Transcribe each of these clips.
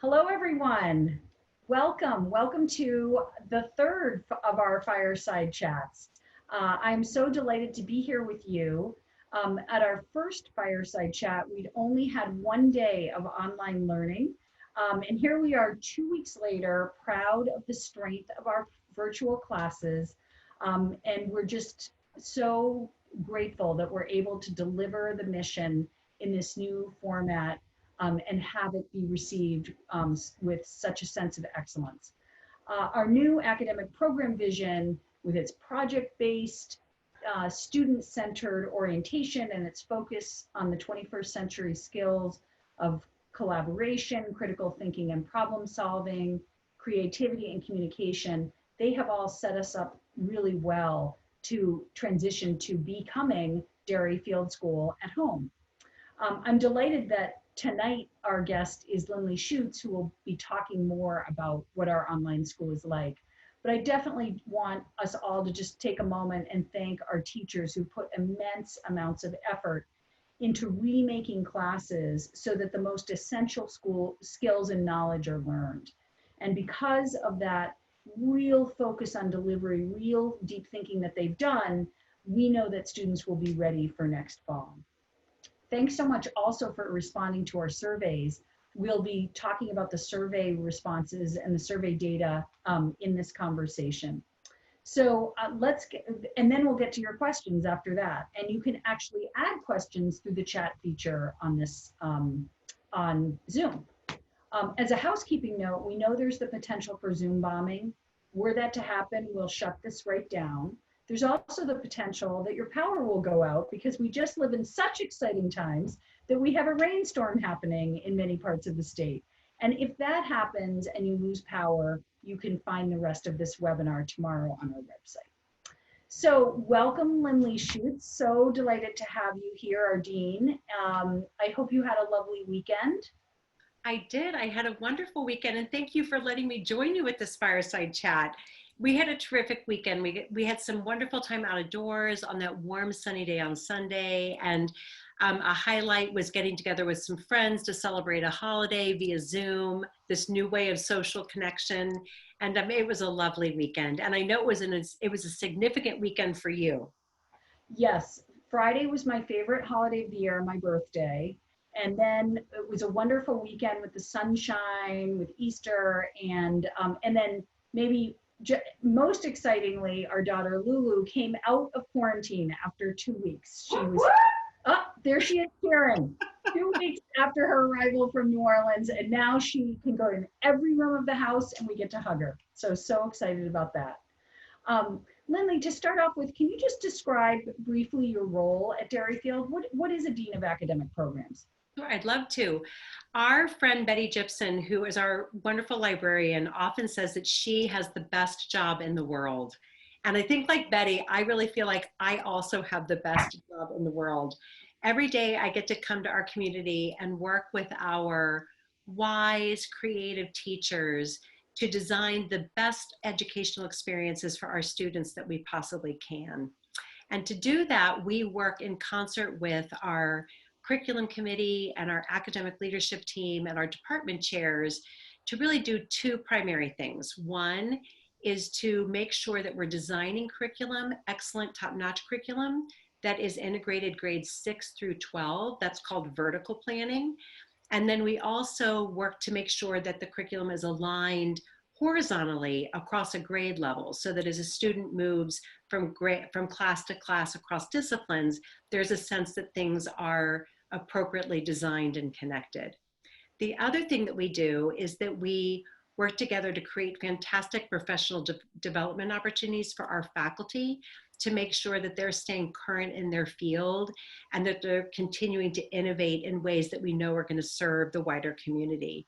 Hello, everyone. Welcome to the third of our Fireside Chats. I'm so delighted to be here with you. At our first Fireside Chat, we'd only had one day of online learning. And here we are 2 weeks later, proud of the strength of our virtual classes. And we're just so grateful that we're able to deliver the mission in this new format and have it be received with such a sense of excellence. Our new academic program vision with its project-based, student-centered orientation and its focus on the 21st century skills of collaboration, critical thinking and problem solving, creativity and communication, they have all set us up really well to transition to becoming Derryfield School at home. I'm delighted that tonight our guest is Lindley Shutz, who will be talking more about what our online school is like. But I definitely want us all to just take a moment and thank our teachers who put immense amounts of effort into remaking classes so that the most essential school skills and knowledge are learned. And because of that real focus on delivery, real deep thinking that they've done, we know that students will be ready for next fall. Thanks so much also for responding to our surveys. We'll be talking about the survey responses and the survey data in this conversation. So and then we'll get to your questions after that. And you can actually add questions through the chat feature on this, on Zoom. As a housekeeping note, we know there's the potential for Zoom bombing. Were that to happen, we'll shut this right down. There's also the potential that your power will go out because we just live in such exciting times that we have a rainstorm happening in many parts of the state. And if that happens and you lose power, you can find the rest of this webinar tomorrow on our website. So welcome, Lindley Shutz. So delighted to have you here, our dean. I hope you had a lovely weekend. I did. I had a wonderful weekend, and thank you for letting me join you at this fireside chat. We had a terrific weekend. We had some wonderful time out of doors on that warm, sunny day on Sunday, and a highlight was getting together with some friends to celebrate a holiday via Zoom, this new way of social connection, and it was a lovely weekend. And I know it was a significant weekend for you. Yes, Friday was my favorite holiday of the year, my birthday. And then it was a wonderful weekend with the sunshine, with Easter, and then maybe most excitingly, our daughter Lulu came out of quarantine after 2 weeks. She was, there she is, Karen, 2 weeks after her arrival from New Orleans, and now she can go in every room of the house and we get to hug her. So excited about that. Lindley, to start off with, can you just describe briefly your role at Derryfield? What is a Dean of Academic Programs? Sure, I'd love to. Our friend Betty Gibson, who is our wonderful librarian, often says that she has the best job in the world. And I think, like Betty, I really feel like I also have the best job in the world. Every day I get to come to our community and work with our wise, creative teachers to design the best educational experiences for our students that we possibly can. And to do that, we work in concert with our curriculum committee and our academic leadership team and our department chairs to really do two primary things. One is to make sure that we're designing curriculum, excellent top-notch curriculum that is integrated grades 6 through 12. That's called vertical planning. And then we also work to make sure that the curriculum is aligned horizontally across a grade level so that as a student moves from class to class across disciplines, there's a sense that things are appropriately designed and connected. The other thing that we do is that we work together to create fantastic professional development opportunities for our faculty to make sure that they're staying current in their field and that they're continuing to innovate in ways that we know are going to serve the wider community.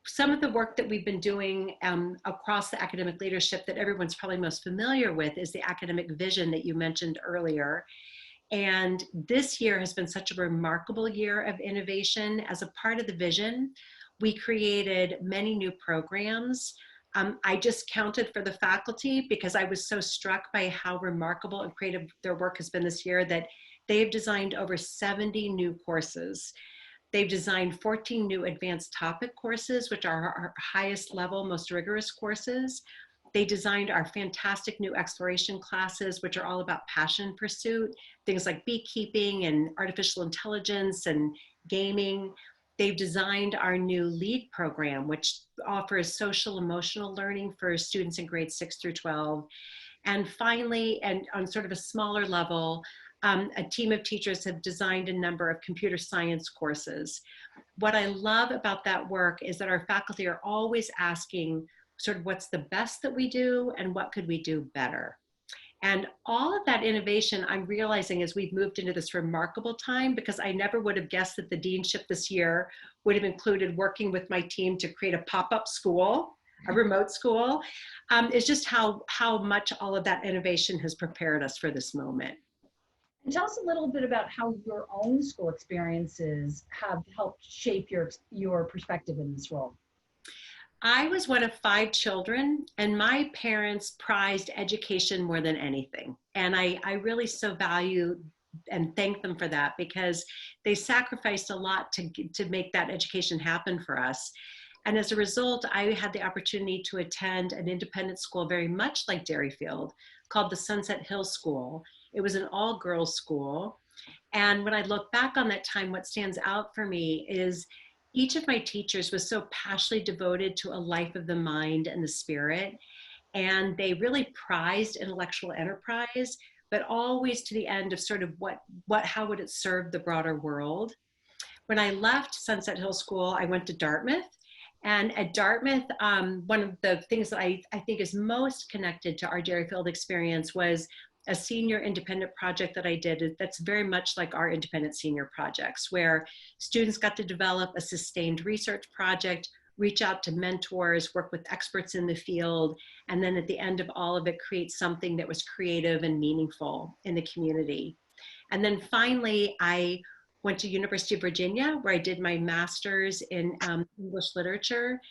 Some of the work that we've been doing across the academic leadership that everyone's probably most familiar with is the academic vision that you mentioned earlier. And this year has been such a remarkable year of innovation. As a part of the vision, we created many new programs. I just counted for the faculty because I was so struck by how remarkable and creative their work has been this year that they have designed over 70 new courses. They've designed 14 new advanced topic courses, which are our highest level, most rigorous courses. They designed our fantastic new exploration classes, which are all about passion pursuit, things like beekeeping and artificial intelligence and gaming. They've designed our new LEAD program, which offers social emotional learning for students in grades 6 through 12. And finally, and on sort of a smaller level, a team of teachers have designed a number of computer science courses. What I love about that work is that our faculty are always asking sort of what's the best that we do and what could we do better. And all of that innovation, I'm realizing as we've moved into this remarkable time, because I never would have guessed that the deanship this year would have included working with my team to create a pop-up school, a remote school, is just how much all of that innovation has prepared us for this moment. And tell us a little bit about how your own school experiences have helped shape your perspective in this role. I was one of 5 children, and my parents prized education more than anything. And I really so value and thank them for that, because they sacrificed a lot to make that education happen for us. And as a result, I had the opportunity to attend an independent school very much like Derryfield called the Sunset Hill School. It was an all-girls school. And when I look back on that time, what stands out for me is each of my teachers was so passionately devoted to a life of the mind and the spirit. And they really prized intellectual enterprise, but always to the end of sort of how would it serve the broader world. When I left Sunset Hill School, I went to Dartmouth. And at Dartmouth, one of the things that I think is most connected to our Derryfield experience was a senior independent project that I did that's very much like our independent senior projects, where students got to develop a sustained research project, reach out to mentors, work with experts in the field, and then at the end of all of it, create something that was creative and meaningful in the community. And then finally, I went to University of Virginia, where I did my master's in English literature.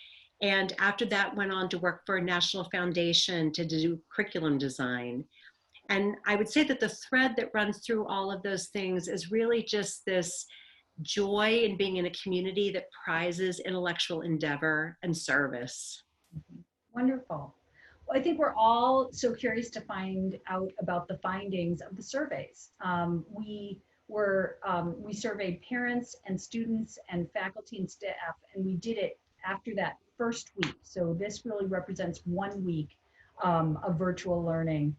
And after that, went on to work for a national foundation to do curriculum design. And I would say that the thread that runs through all of those things is really just this joy in being in a community that prizes intellectual endeavor and service. Wonderful. Well, I think we're all so curious to find out about the findings of the surveys. We surveyed parents and students and faculty and staff, and we did it after that first week. So this really represents 1 week of virtual learning.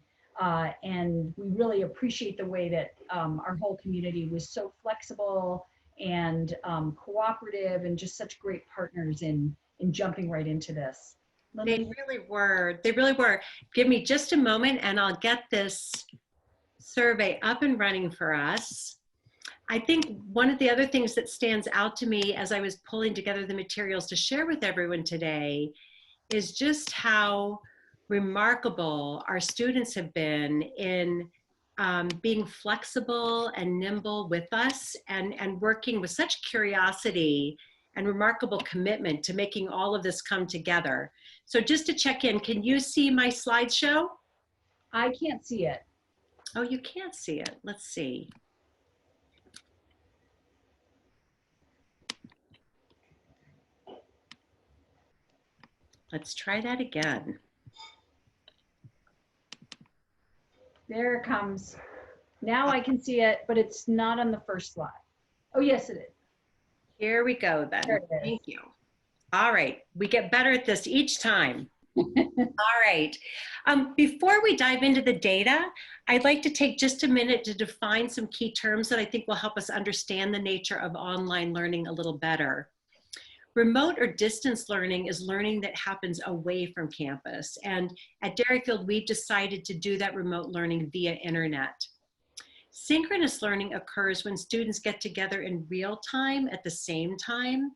And we really appreciate the way that our whole community was so flexible and cooperative, and just such great partners in jumping right into this. Lindley? They really were. They really were. Give me just a moment and I'll get this survey up and running for us. I think one of the other things that stands out to me as I was pulling together the materials to share with everyone today is just how remarkable our students have been in being flexible and nimble with us, and working with such curiosity and remarkable commitment to making all of this come together. So just to check in, can you see my slideshow? I can't see it. Oh, you can't see it. Let's see. Let's try that again. There it comes. Now I can see it, but it's not on the first slide. Oh, yes, it is. Here we go then. Thank you. All right. We get better at this each time. All right. Before we dive into the data, I'd like to take just a minute to define some key terms that I think will help us understand the nature of online learning a little better. Remote or distance learning is learning that happens away from campus. And at Derryfield, we've decided to do that remote learning via internet. Synchronous learning occurs when students get together in real time at the same time.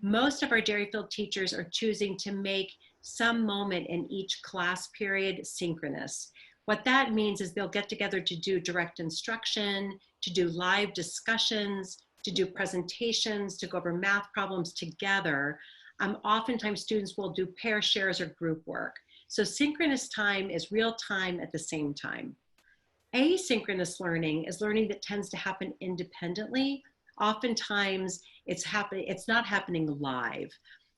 Most of our Derryfield teachers are choosing to make some moment in each class period synchronous. What that means is they'll get together to do direct instruction, to do live discussions, to do presentations, to go over math problems together. Oftentimes students will do pair shares or group work. So synchronous time is real time at the same time. Asynchronous learning is learning that tends to happen independently. Oftentimes It's not happening live.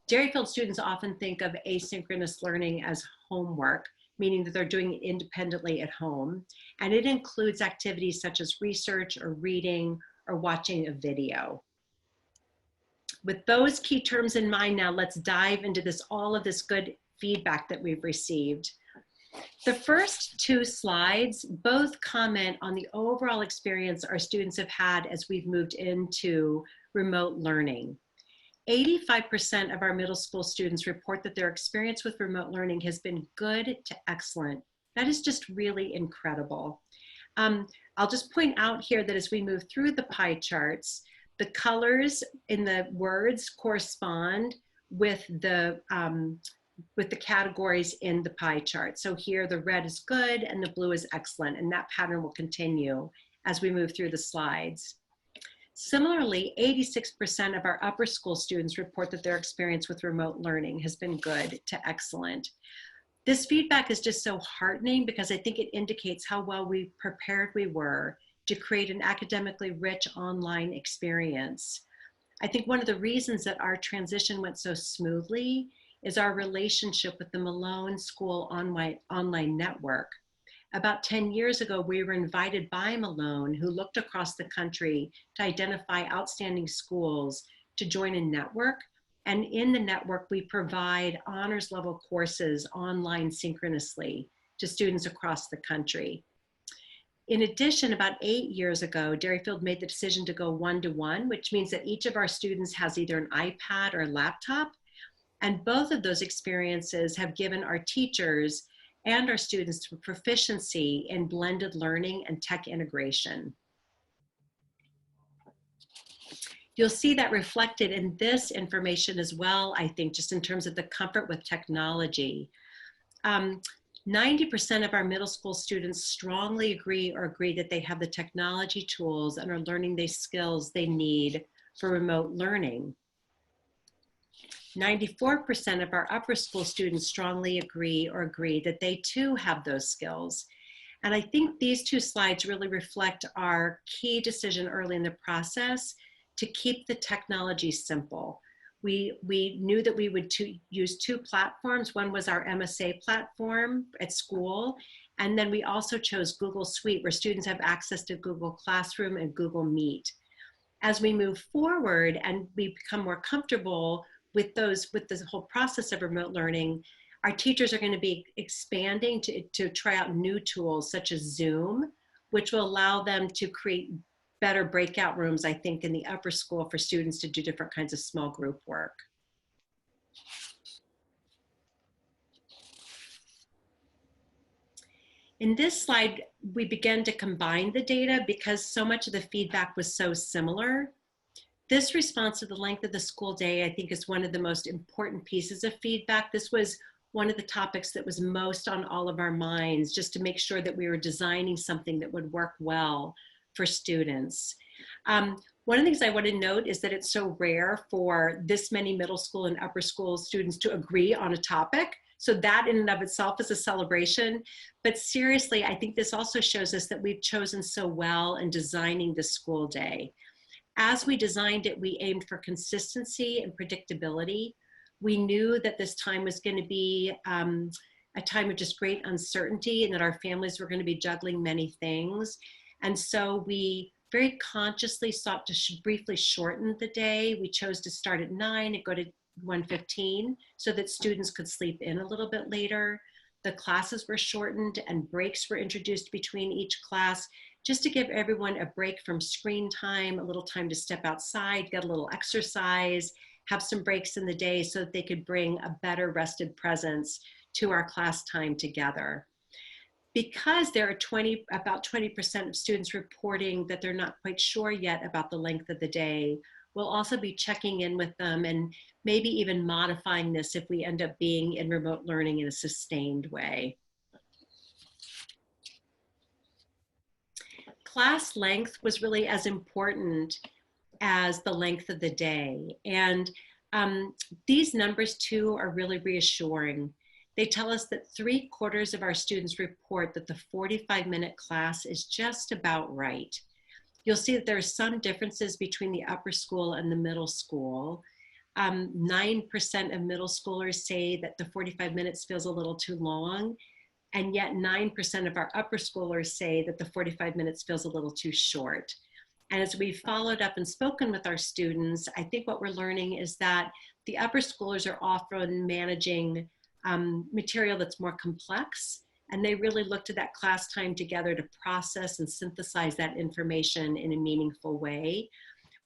Derryfield students often think of asynchronous learning as homework, meaning that they're doing it independently at home. And it includes activities such as research or reading or watching a video. With those key terms in mind now, let's dive into all of this good feedback that we've received. The first two slides both comment on the overall experience our students have had as we've moved into remote learning. 85% of our middle school students report that their experience with remote learning has been good to excellent. That is just really incredible. I'll just point out here that as we move through the pie charts, the colors in the words correspond with the categories in the pie chart. So here the red is good and the blue is excellent, and that pattern will continue as we move through the slides. Similarly, 86% of our upper school students report that their experience with remote learning has been good to excellent. This feedback is just so heartening because I think it indicates how well prepared we were to create an academically rich online experience. I think one of the reasons that our transition went so smoothly is our relationship with the Malone School online network. About 10 years ago, we were invited by Malone, who looked across the country to identify outstanding schools, to join a network. And in the network, we provide honors level courses online synchronously to students across the country. In addition, about 8 years ago, Derryfield made the decision to go one-to-one, which means that each of our students has either an iPad or a laptop. And both of those experiences have given our teachers and our students proficiency in blended learning and tech integration. You'll see that reflected in this information as well, I think, just in terms of the comfort with technology. 90% of our middle school students strongly agree that they have the technology tools and are learning the skills they need for remote learning. 94% of our upper school students strongly agree that they too have those skills. And I think these two slides really reflect our key decision early in the process to keep the technology simple. We knew that we would use two platforms. One was our MSA platform at school, and then we also chose Google Suite, where students have access to Google Classroom and Google Meet. As we move forward and we become more comfortable with this whole process of remote learning, our teachers are going to be expanding to try out new tools such as Zoom, which will allow them to create better breakout rooms, I think, in the upper school for students to do different kinds of small group work. In this slide, we began to combine the data because so much of the feedback was so similar. This response to the length of the school day, I think, is one of the most important pieces of feedback. This was one of the topics that was most on all of our minds, just to make sure that we were designing something that would work well for students. One of the things I want to note is that it's so rare for this many middle school and upper school students to agree on a topic. So that in and of itself is a celebration. But seriously, I think this also shows us that we've chosen so well in designing the school day. As we designed it, we aimed for consistency and predictability. We knew that this time was going to be a time of just great uncertainty and that our families were going to be juggling many things. And so we very consciously sought to briefly shorten the day. We chose to start at 9 and go to 1:15 so that students could sleep in a little bit later. The classes were shortened and breaks were introduced between each class, just to give everyone a break from screen time, a little time to step outside, get a little exercise, have some breaks in the day so that they could bring a better rested presence to our class time together. Because there are about 20% of students reporting that they're not quite sure yet about the length of the day, we'll also be checking in with them and maybe even modifying this if we end up being in remote learning in a sustained way. Class length was really as important as the length of the day. And these numbers too are really reassuring. They tell us that 3/4 of our students report that the 45-minute class is just about right. you'll see that there are some differences between the upper school and the middle school. 9% of middle schoolers say that the 45 minutes feels a little too long, and yet 9% of our upper schoolers say that the 45 minutes feels a little too short. And as we've followed up and spoken with our students, I think what we're learning is that the upper schoolers are often managing material that's more complex, and they really look to that class time together to process and synthesize that information in a meaningful way.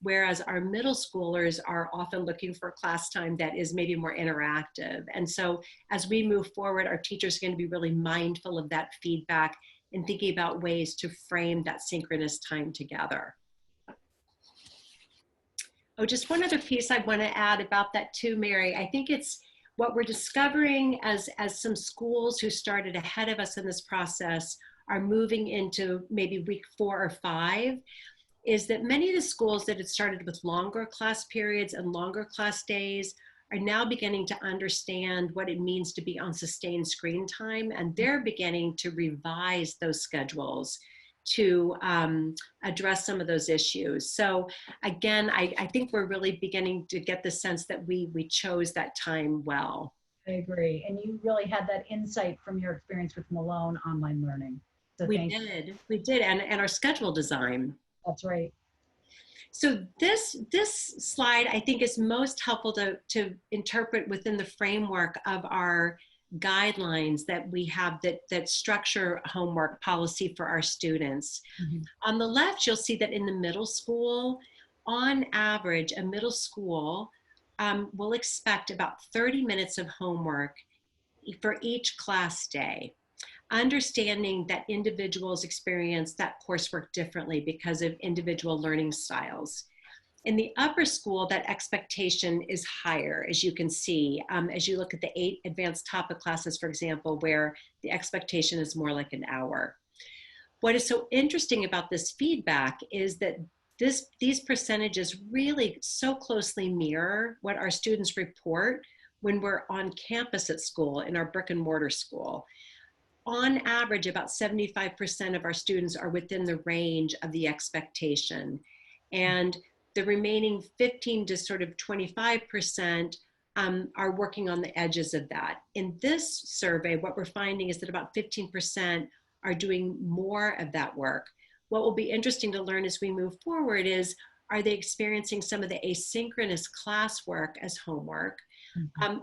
Whereas our middle schoolers are often looking for class time that is maybe more interactive. And so as we move forward, our teachers are going to be really mindful of that feedback and thinking about ways to frame that synchronous time together. Oh, just one other piece I want to add about that too, Mary. I think it's what we're discovering as some schools who started ahead of us in this process are moving into maybe week 4 or 5, is that many of the schools that had started with longer class periods and longer class days are now beginning to understand what it means to be on sustained screen time, and they're beginning to revise those schedules to address some of those issues. So again, I think we're really beginning to get the sense that we chose that time well. I agree. And you really had that insight from your experience with Malone online learning. So we did, and our schedule design. That's right. So this slide, I think, is most helpful to interpret within the framework of our guidelines that we have that structure homework policy for our students. Mm-hmm. On the left, you'll see that in the middle school, on average, a middle school will expect about 30 minutes of homework for each class day, understanding that individuals experience that coursework differently because of individual learning styles. In the upper school, that expectation is higher, as you can see, as you look at the 8 advanced topic classes, for example, where the expectation is more like an hour. What is so interesting about this feedback is that these percentages really so closely mirror what our students report when we're on campus at school, in our brick and mortar school. On average, about 75% of our students are within the range of the expectation. And the remaining 15 to sort of 25% are working on the edges of that. In this survey, what we're finding is that about 15% are doing more of that work. What will be interesting to learn as we move forward is, are they experiencing some of the asynchronous classwork as homework?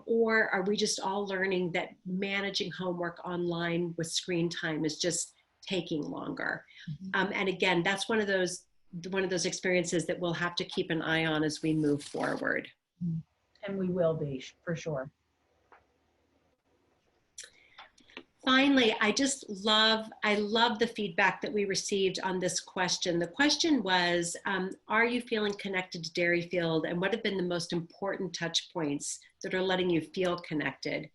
Or are we just all learning that managing homework online with screen time is just taking longer? And again, that's one of those experiences that we'll have to keep an eye on as we move forward. And we will be, for sure. Finally, I love the feedback that we received on this question. The question was, are you feeling connected to Derryfield, and what have been the most important touch points that are letting you feel connected?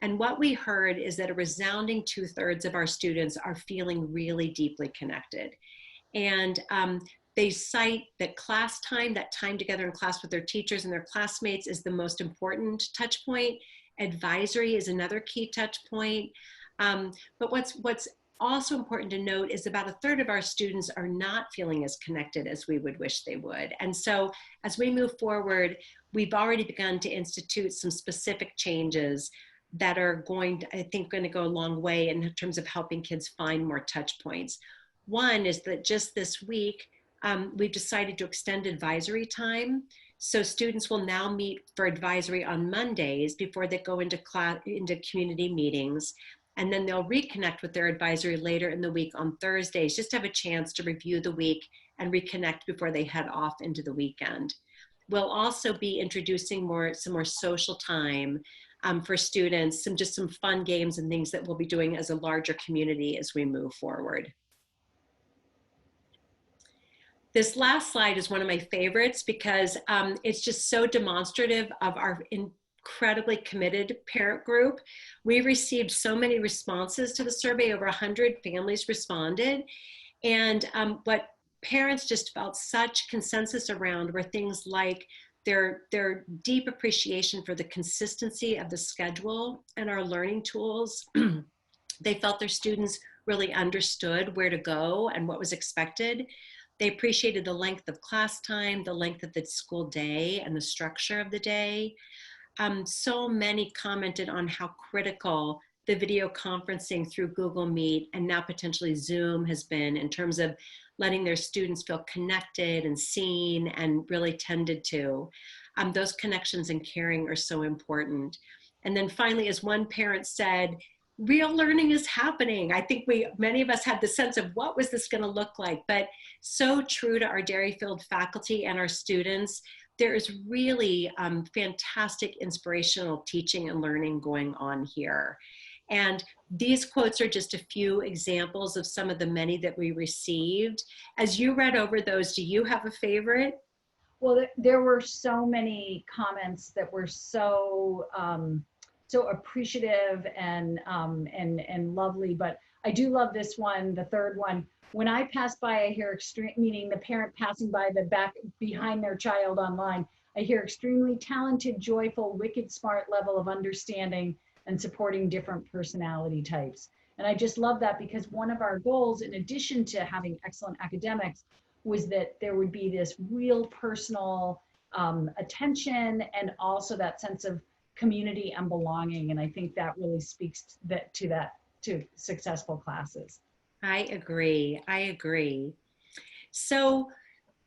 And what we heard is that a resounding 2/3 of our students are feeling really deeply connected. And they cite that class time, that time together in class with their teachers and their classmates, is the most important touch point. Advisory is another key touch point. But what's also important to note is about 1/3 of our students are not feeling as connected as we would wish they would. And so as we move forward, we've already begun to institute some specific changes that are going to go a long way in terms of helping kids find more touch points. One is that just this week, we've decided to extend advisory time. So students will now meet for advisory on Mondays before they go into community meetings. And then they'll reconnect with their advisory later in the week on Thursdays, just to have a chance to review the week and reconnect before they head off into the weekend. We'll also be introducing some more social time for students, some fun games and things that we'll be doing as a larger community as we move forward. This last slide is one of my favorites because it's just so demonstrative of our incredibly committed parent group. We received so many responses to the survey. Over 100 families responded. And what parents just felt such consensus around were things like their deep appreciation for the consistency of the schedule and our learning tools. They felt their students really understood where to go and what was expected. They appreciated the length of class time, the length of the school day, and the structure of the day. So many commented on how critical the video conferencing through Google Meet and now potentially Zoom has been in terms of letting their students feel connected and seen and really tended to. Those connections and caring are so important. And then finally, as one parent said, real learning is happening. I think many of us had the sense of what was this going to look like, but so true to our Derryfield faculty and our students. There is really fantastic inspirational teaching and learning going on here. And these quotes are just a few examples of some of the many that we received. As you read over those, do you have a favorite? Well, there were so many comments that were so so appreciative and lovely. But I do love this one, the third one. When I pass by, I hear extreme, meaning the parent passing by the back behind their child online. I hear extremely talented, joyful, wicked smart level of understanding and supporting different personality types. And I just love that because one of our goals, in addition to having excellent academics, was that there would be this real personal attention and also that sense of community and belonging. And I think that really speaks to successful classes. I agree. I agree. So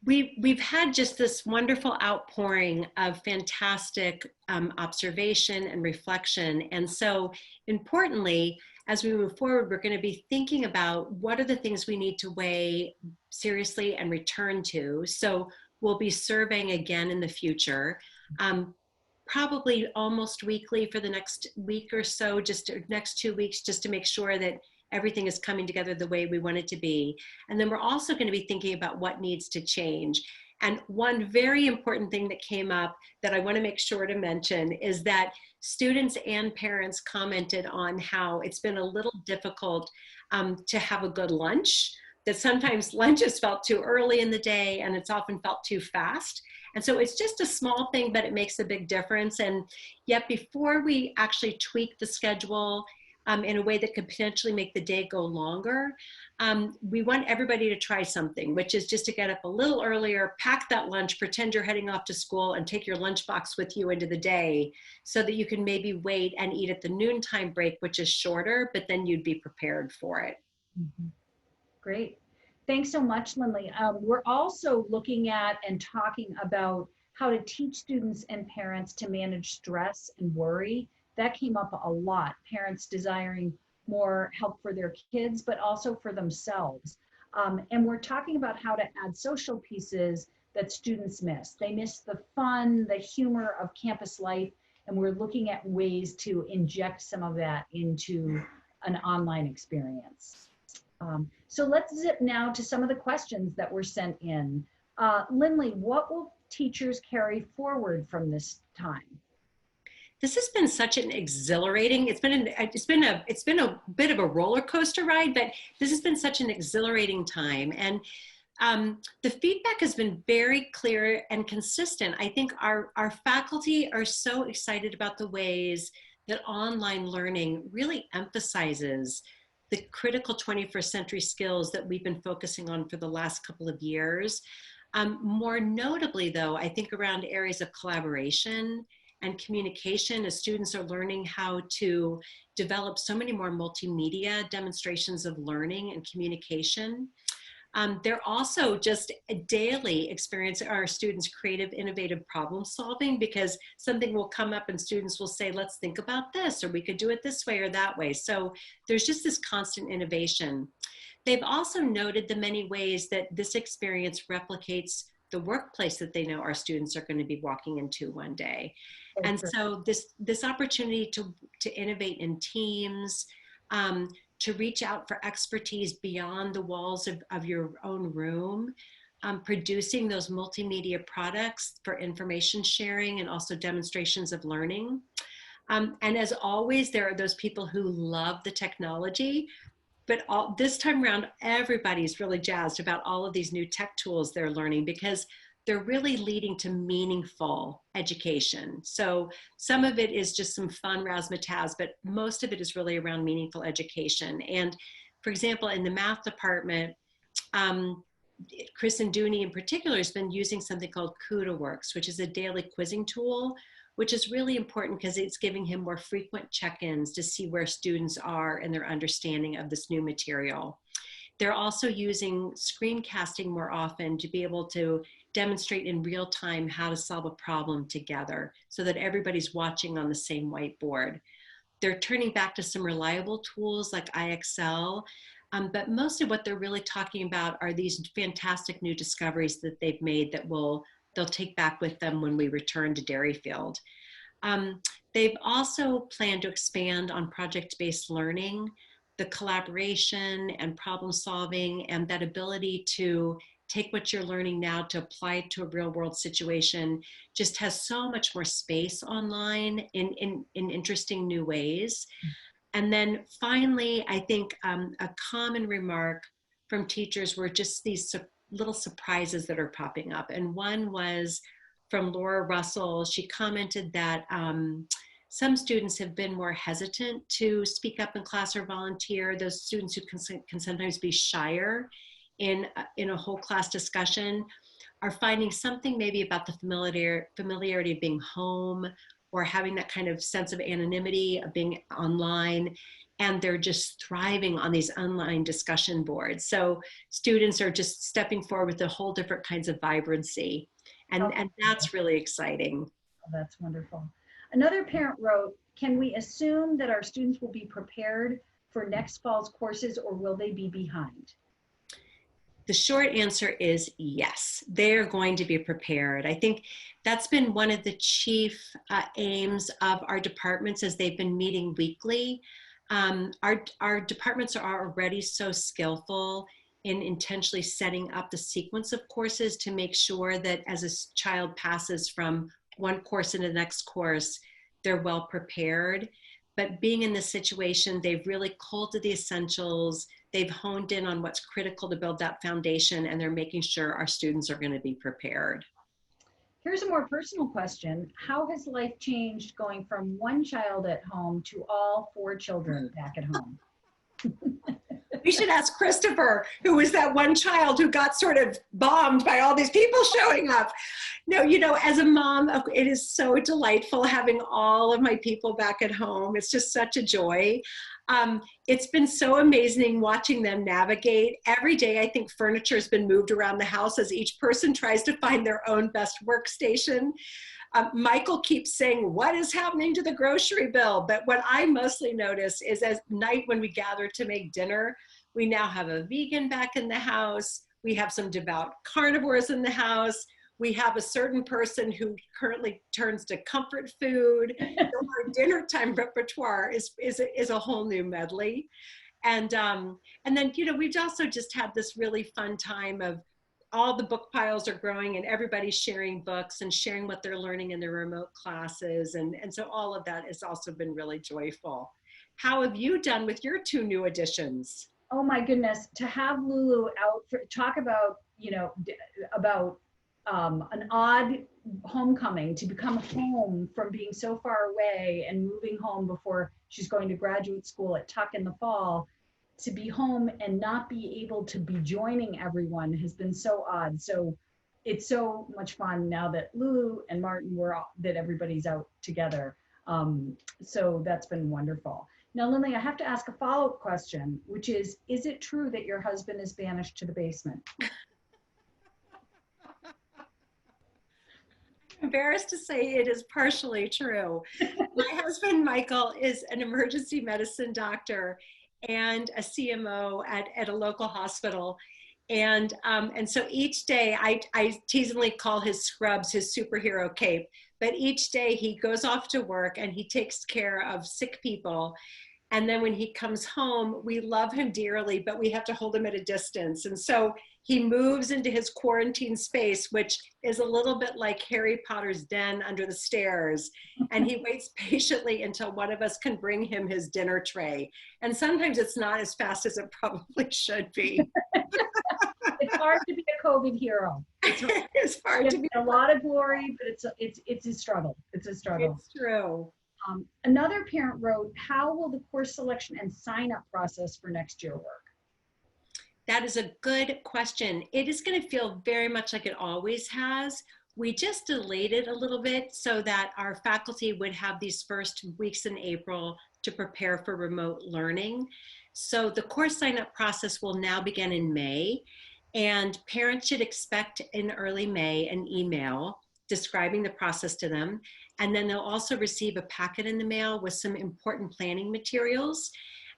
we've had just this wonderful outpouring of fantastic observation and reflection. And so importantly, as we move forward, we're going to be thinking about what are the things we need to weigh seriously and return to. So we'll be surveying again in the future, probably almost weekly for the next week or so, just next 2 weeks, just to make sure that everything is coming together the way we want it to be. And then we're also going to be thinking about what needs to change. And one very important thing that came up that I want to make sure to mention is that students and parents commented on how it's been a little difficult to have a good lunch, that sometimes lunch is felt too early in the day and it's often felt too fast. And so it's just a small thing, but it makes a big difference. And yet before we actually tweak the schedule in a way that could potentially make the day go longer, we want everybody to try something, which is just to get up a little earlier, pack that lunch, pretend you're heading off to school, and take your lunchbox with you into the day so that you can maybe wait and eat at the noontime break, which is shorter, but then you'd be prepared for it. Mm-hmm. Great. Thanks so much, Lindley. We're also looking at and talking about how to teach students and parents to manage stress and worry. That came up a lot, parents desiring more help for their kids, but also for themselves. And we're talking about how to add social pieces that students miss. They miss the fun, the humor of campus life, and we're looking at ways to inject some of that into an online experience. So let's zip now to some of the questions that were sent in. Lindley, what will teachers carry forward from this time? This has been such an exhilarating, it's been a bit of a roller coaster ride, but this has been such an exhilarating time. And the feedback has been very clear and consistent. I think our faculty are so excited about the ways that online learning really emphasizes the critical 21st century skills that we've been focusing on for the last couple of years. More notably though, I think around areas of collaboration and communication, as students are learning how to develop so many more multimedia demonstrations of learning and communication. They're also just daily experiencing our students' creative, innovative problem solving, because something will come up and students will say, let's think about this, or we could do it this way or that way. So there's just this constant innovation. They've also noted the many ways that this experience replicates the workplace that they know our students are going to be walking into one day. And so this opportunity to innovate in teams, to reach out for expertise beyond the walls of your own room, producing those multimedia products for information sharing and also demonstrations of learning. And as always, there are those people who love the technology, but this time around, everybody's really jazzed about all of these new tech tools they're learning because they're really leading to meaningful education. So some of it is just some fun razzmatazz, but most of it is really around meaningful education. And for example, in the math department, Chris and Dooney in particular has been using something called CudaWorks, which is a daily quizzing tool, which is really important because it's giving him more frequent check-ins to see where students are in their understanding of this new material. They're also using screencasting more often to be able to demonstrate in real time how to solve a problem together so that everybody's watching on the same whiteboard. They're turning back to some reliable tools like IXL, but mostly what they're really talking about are these fantastic new discoveries that they've made that they'll take back with them when we return to Derryfield. They've also planned to expand on project-based learning, the collaboration and problem solving, and that ability to take what you're learning now to apply it to a real world situation just has so much more space online in interesting new ways. And then finally, I think a common remark from teachers were just these little surprises that are popping up. And one was from Laura Russell. She commented that some students have been more hesitant to speak up in class or volunteer. Those students who can sometimes be shyer in a whole class discussion are finding something maybe about the familiarity of being home or having that kind of sense of anonymity of being online, and they're just thriving on these online discussion boards. So students are just stepping forward with a whole different kinds of vibrancy, and that's really exciting. Oh, that's wonderful. Another parent wrote, can we assume that our students will be prepared for next fall's courses, or will they be behind? The short answer is yes, they're going to be prepared. I think that's been one of the chief aims of our departments as they've been meeting weekly. Our departments are already so skillful in intentionally setting up the sequence of courses to make sure that as a child passes from one course into the next course, they're well prepared. But being in this situation, they've really culled the essentials. They've honed in on what's critical to build that foundation, and they're making sure our students are going to be prepared. Here's a more personal question. How has life changed going from one child at home to all 4 children back at home? We should ask Christopher, who was that one child who got sort of bombed by all these people showing up. No, you know, as a mom, it is so delightful having all of my people back at home. It's just such a joy. It's been so amazing watching them navigate. Every day, I think furniture has been moved around the house as each person tries to find their own best workstation. Michael keeps saying, what is happening to the grocery bill? But what I mostly notice is at night when we gather to make dinner, we now have a vegan back in the house. We have some devout carnivores in the house. We have a certain person who currently turns to comfort food. So our dinner time repertoire is a whole new medley. And then, you know, we've also just had this really fun time of all the book piles are growing and everybody's sharing books and sharing what they're learning in their remote classes. And so all of that has also been really joyful. How have you done with your 2 new additions? Oh my goodness, to have Lulu out for talk about, you know, about an odd homecoming, to become home from being so far away and moving home before she's going to graduate school at Tuck in the fall, to be home and not be able to be joining everyone has been so odd. So it's so much fun now that Lulu and Martin that everybody's out together. So that's been wonderful. Now, Lindley, I have to ask a follow-up question, which is it true that your husband is banished to the basement? Embarrassed to say it is partially true. My husband, Michael, is an emergency medicine doctor and a CMO at a local hospital. And so each day, I teasingly call his scrubs his superhero cape, but each day he goes off to work and he takes care of sick people. And then when he comes home, we love him dearly, but we have to hold him at a distance. And so he moves into his quarantine space, which is a little bit like Harry Potter's den under the stairs. And he waits patiently until one of us can bring him his dinner tray. And sometimes it's not as fast as it probably should be. It's hard to be a COVID hero. It's hard to be a lot of glory, but it's a struggle. It's a struggle. It's true. Another parent wrote, how will the course selection and sign up process for next year work? That is a good question. It is going to feel very much like it always has. We just delayed it a little bit so that our faculty would have these first weeks in April to prepare for remote learning. So the course sign up process will now begin in May, and parents should expect in early May an email describing the process to them. And then they'll also receive a packet in the mail with some important planning materials.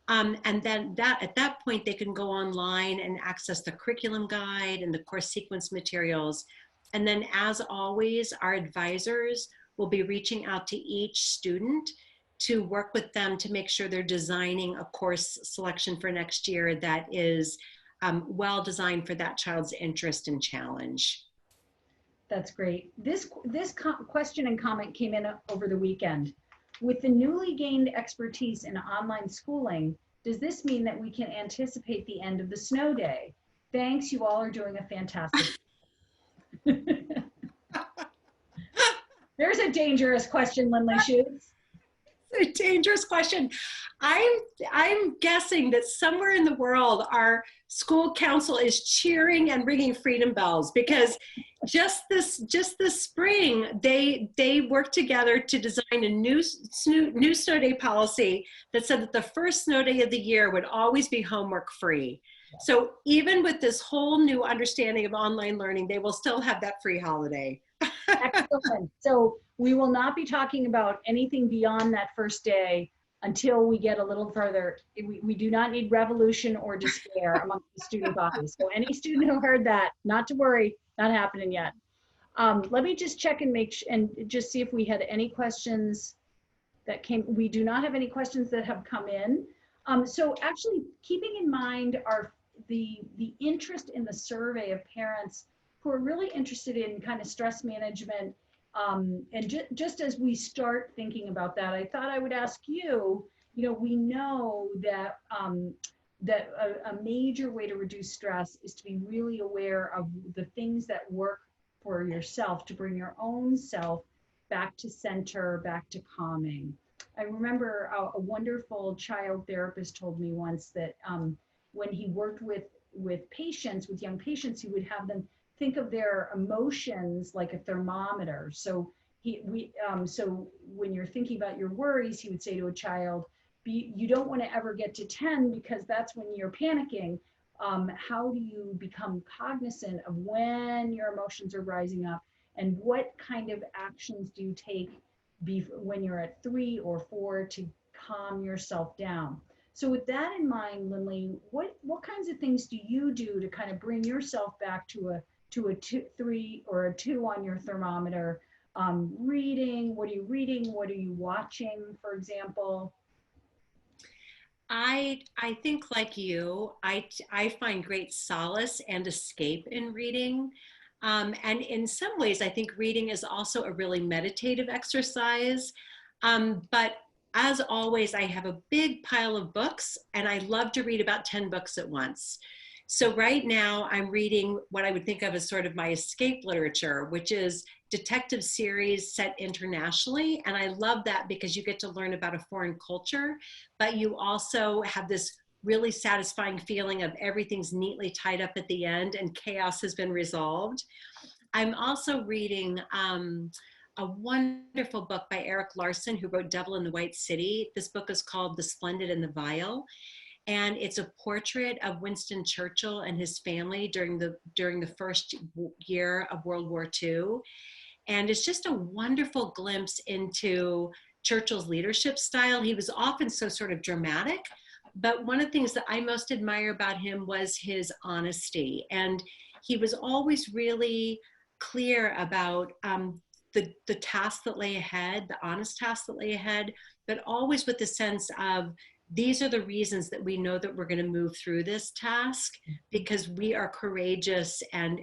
And then at that point, they can go online and access the curriculum guide and the course sequence materials. And then, as always, our advisors will be reaching out to each student to work with them to make sure they're designing a course selection for next year that is well designed for that child's interest and challenge. That's great. This question and comment came in over the weekend. With the newly gained expertise in online schooling, does this mean that we can anticipate the end of the snow day? Thanks, you all are doing a fantastic. There's a dangerous question, Lindley Shutz. A dangerous question. I'm guessing that somewhere in the world our school council is cheering and ringing freedom bells, because just this spring they worked together to design a new snow day policy that said that the first snow day of the year would always be homework free. So even with this whole new understanding of online learning, they will still have that free holiday. Excellent. So we will not be talking about anything beyond that first day until we get a little further. We do not need revolution or despair amongst the student body. So any student who heard that, not to worry, not happening yet. Let me just check and and just see if we had any questions that came. We do not have any questions that have come in. So actually, keeping in mind the interest in the survey of parents who are really interested in kind of stress management, and just as we start thinking about that, I thought I would ask you, we know that that a major way to reduce stress is to be really aware of the things that work for yourself, to bring your own self back to center, back to calming. I remember a wonderful child therapist told me once that when he worked with young patients, he would have them think of their emotions like a thermometer. So so when you're thinking about your worries, he would say to a child, you don't want to ever get to 10 because that's when you're panicking. How do you become cognizant of when your emotions are rising up, and what kind of actions do you take when you're at 3 or 4 to calm yourself down? So with that in mind, Lindley, what kinds of things do you do to kind of bring yourself back to a 3 or a 2 on your thermometer? Reading, what are you reading? What are you watching, for example? I think like you, I find great solace and escape in reading. And in some ways, I think reading is also a really meditative exercise. But as always, I have a big pile of books, and I love to read about 10 books at once. So right now I'm reading what I would think of as sort of my escape literature, which is detective series set internationally. And I love that because you get to learn about a foreign culture, but you also have this really satisfying feeling of everything's neatly tied up at the end and chaos has been resolved. I'm also reading a wonderful book by Eric Larson, who wrote Devil in the White City. This book is called The Splendid and the Vile. And it's a portrait of Winston Churchill and his family during the first year of World War II. And it's just a wonderful glimpse into Churchill's leadership style. He was often so sort of dramatic, but one of the things that I most admire about him was his honesty. And he was always really clear about the tasks that lay ahead, the honest tasks that lay ahead, but always with the sense of, these are the reasons that we know that we're going to move through this task because we are courageous and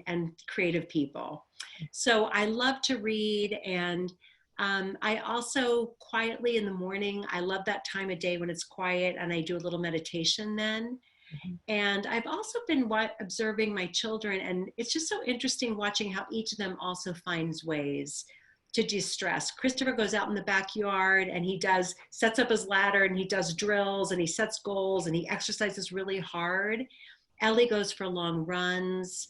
creative people. So I love to read, and I also quietly in the morning, I love that time of day when it's quiet, and I do a little meditation then. And I've also been observing my children, and it's just so interesting watching how each of them also finds ways to de-stress. Christopher goes out in the backyard and he sets up his ladder and he does drills and he sets goals and he exercises really hard. Ellie goes for long runs.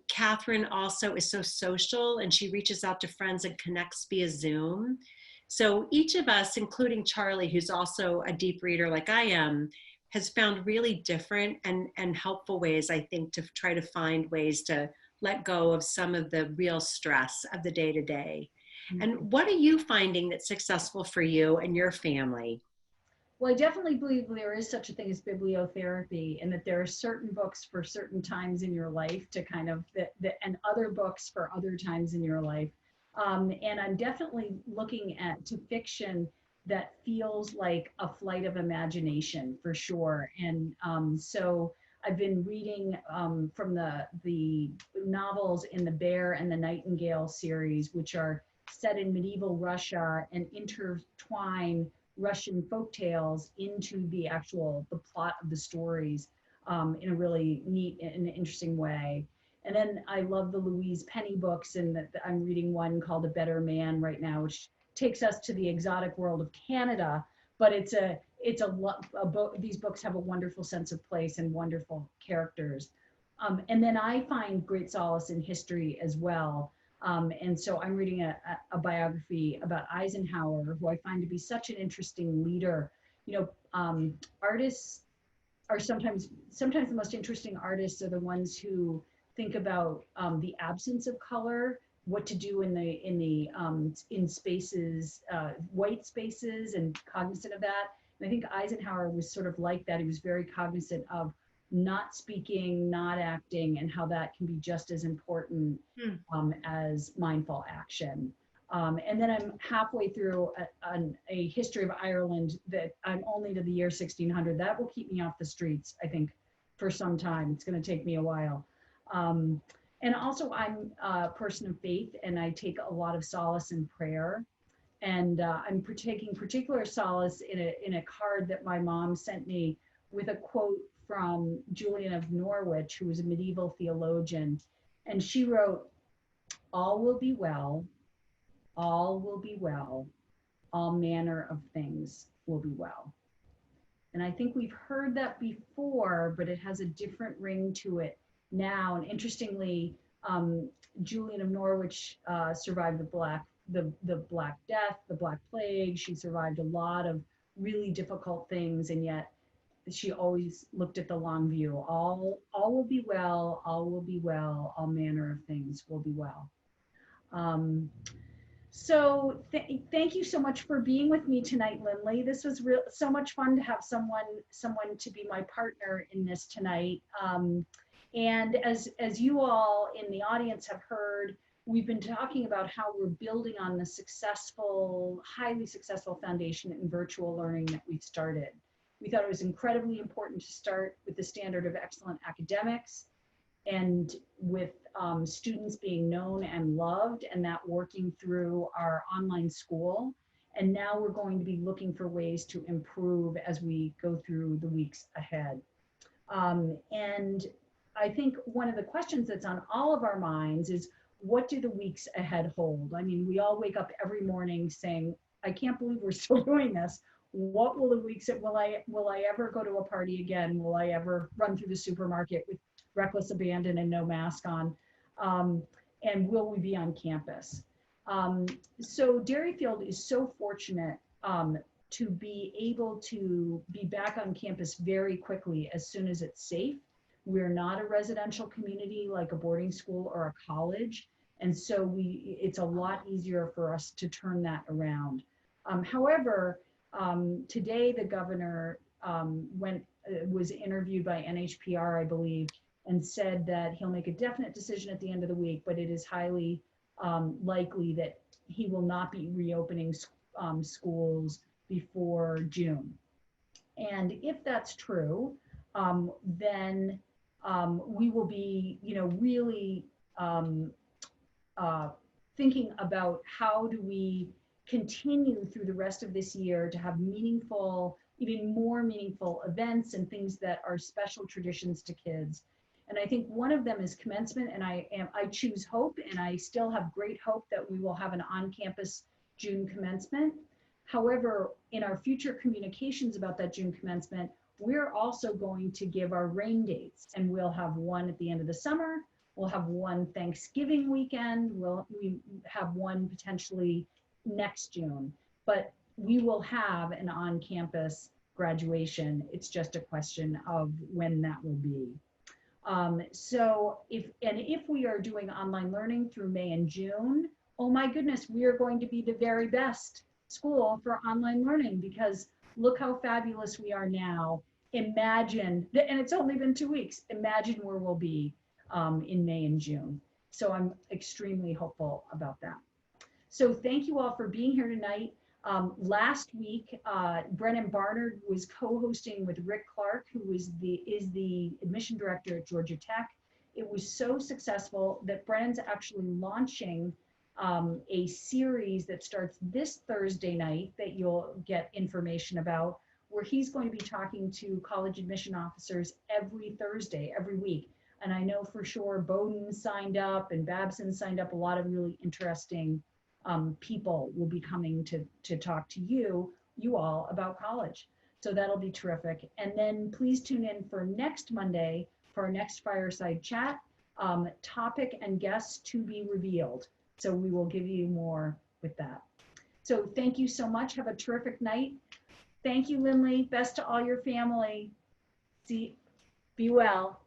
Catherine also is so social and she reaches out to friends and connects via Zoom. So each of us, including Charlie, who's also a deep reader like I am, has found really different and helpful ways, I think, to try to find ways to let go of some of the real stress of the day to day. And what are you finding that's successful for you and your family? Well, I definitely believe there is such a thing as bibliotherapy, and that there are certain books for certain times in your life to kind of and other books for other times in your life. And I'm definitely looking at to fiction that feels like a flight of imagination for sure. And so I've been reading from the novels in the Bear and the Nightingale series, which are set in medieval Russia and intertwine Russian folk tales into the plot of the stories in a really neat and interesting way. And then I love the Louise Penny books, and I'm reading one called A Better Man right now, which takes us to the exotic world of Canada. But these books have a wonderful sense of place and wonderful characters. And then I find great solace in history as well. And so I'm reading a biography about Eisenhower, who I find to be such an interesting leader. You know, artists are sometimes the most interesting artists are the ones who think about the absence of color, what to do in spaces, white spaces, and cognizant of that. And I think Eisenhower was sort of like that. He was very cognizant of not speaking, not acting, and how that can be just as important Hmm. as mindful action. And then I'm halfway through a history of Ireland that I'm only to the year 1600. That will keep me off the streets, I think, for some time. It's going to take me a while. Um, and also, I'm a person of faith, and I take a lot of solace in prayer. And I'm taking particular solace in a card that my mom sent me with a quote from Julian of Norwich, who was a medieval theologian. And she wrote, "All will be well, all will be well, all manner of things will be well." And I think we've heard that before, but it has a different ring to it now. And interestingly, Julian of Norwich survived the Black Death, the Black Plague. She survived a lot of really difficult things, and yet she always looked at the long view. All will be well, all will be well, all manner of things will be well. Um, so thank you so much for being with me tonight, Lindley. This was so much fun to have someone to be my partner in this tonight. And as you all in the audience have heard, we've been talking about how we're building on the highly successful foundation in virtual learning that we've started. We thought it was incredibly important to start with the standard of excellent academics, and with students being known and loved, and that working through our online school. And now we're going to be looking for ways to improve as we go through the weeks ahead. And I think one of the questions that's on all of our minds is, what do the weeks ahead hold? I mean, we all wake up every morning saying, I can't believe we're still doing this. What will the weeks, will I ever go to a party again? Will I ever run through the supermarket with reckless abandon and no mask on? And will we be on campus? So Derryfield is so fortunate to be able to be back on campus very quickly as soon as it's safe. We're not a residential community like a boarding school or a college. And so it's a lot easier for us to turn that around. However, today the governor was interviewed by NHPR, I believe, and said that he'll make a definite decision at the end of the week, but it is highly likely that he will not be reopening schools before June. And if that's true, then we will be, really thinking about how do we continue through the rest of this year to have meaningful, even more meaningful events and things that are special traditions to kids. And I think one of them is commencement, and I choose hope, and I still have great hope that we will have an on-campus June commencement. However, in our future communications about that June commencement, we're also going to give our rain dates, and we'll have one at the end of the summer. We'll have one Thanksgiving weekend. We have one potentially next June, but we will have an on-campus graduation. It's just a question of when that will be. So if we are doing online learning through May and June, oh my goodness, we are going to be the very best school for online learning, because look how fabulous we are now. Imagine, and it's only been 2 weeks, imagine where we'll be in May and June. So I'm extremely hopeful about that. So thank you all for being here tonight. Last week, Brennan Barnard was co-hosting with Rick Clark, who is the admission director at Georgia Tech. It was so successful that Brennan's actually launching a series that starts this Thursday night that you'll get information about, where he's going to be talking to college admission officers every Thursday, every week. And I know for sure Bowdoin signed up and Babson signed up. A lot of really interesting people will be coming to talk to you all about college. So that'll be terrific. And then please tune in for next Monday for our next fireside chat, topic and guests to be revealed. So we will give you more with that. So thank you so much. Have a terrific night. Thank you, Lindley. Best to all your family. Be well.